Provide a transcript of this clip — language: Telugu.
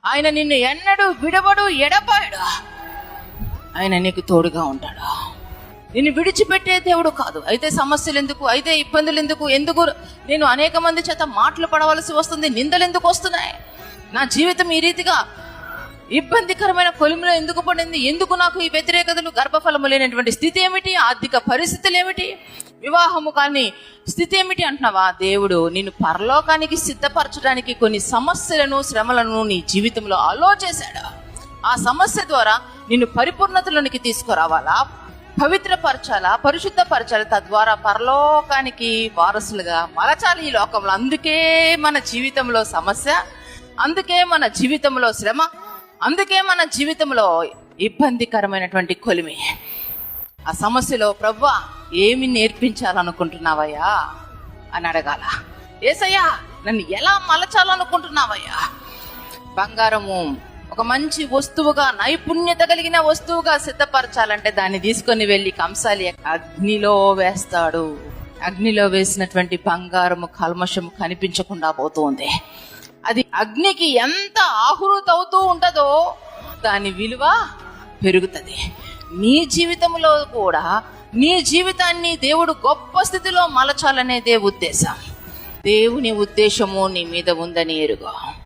ఆయన నిన్ను ఎన్నడూ విడవడు, ఎడబాయడు. ఆయన నీకు తోడుగా ఉంటాడు. నిన్ను విడిచిపెట్టే దేవుడు కాదు. అయితే సమస్యలు ఎందుకు, అయితే ఇబ్బందులు ఎందుకు నేను అనేక మంది చేత మాటలు పడవలసి వస్తుంది, నిందలు ఎందుకు వస్తున్నాయి, నా జీవితం ఈ రీతిగా ఇబ్బందికరమైన కొలిమిలో ఎందుకు పడింది, ఎందుకు నాకు ఈ వ్యతిరేకతలు, గర్భఫలము లేనటువంటి స్థితి ఏమిటి, ఆర్థిక పరిస్థితులు ఏమిటి, వివాహము కాని స్థితి ఏమిటి అంటున్నావా? దేవుడు నిన్ను పరలోకానికి సిద్ధపరచడానికి కొన్ని సమస్యలను, శ్రమలను నీ జీవితంలో ఆలోచించాడు. ఆ సమస్య ద్వారా నిన్ను పరిపూర్ణతలోనికి తీసుకురావాలా, పవిత్రపరచాలా, పరిశుద్ధపరచాలి, తద్వారా పరలోకానికి వారసులుగా మలచాలి ఈ లోకంలో. అందుకే మన జీవితంలో సమస్య, అందుకే మన జీవితంలో శ్రమ, అందుకే మన జీవితంలో ఇబ్బందికరమైనటువంటి కొలిమి. ఆ సమస్యలో ప్రభువా ఏమి నేర్పించాలనుకుంటున్నావయ్యా అని అడగాల. యేసయ్యా నన్ను ఎలా మలచాలనుకుంటున్నావయ్యా? బంగారము ఒక మంచి వస్తువుగా, నైపుణ్యత కలిగిన వస్తువుగా సిద్ధపరచాలంటే దాన్ని తీసుకొని వెళ్ళి కంసాలి అగ్నిలో వేస్తాడు. అగ్నిలో వేసినటువంటి బంగారము కల్మషము కనిపించకుండా పోతుంది. అది అగ్నికి ఎంత ఆహుతవుతూ ఉంటుందో దాని విలువ పెరుగుతుంది. నీ జీవితంలో కూడా నీ జీవితాన్ని దేవుడు గొప్ప స్థితిలో మలచాలనేదే ఉద్దేశం. దేవుని ఉద్దేశము నీ మీద ఉందని ఎరుగు.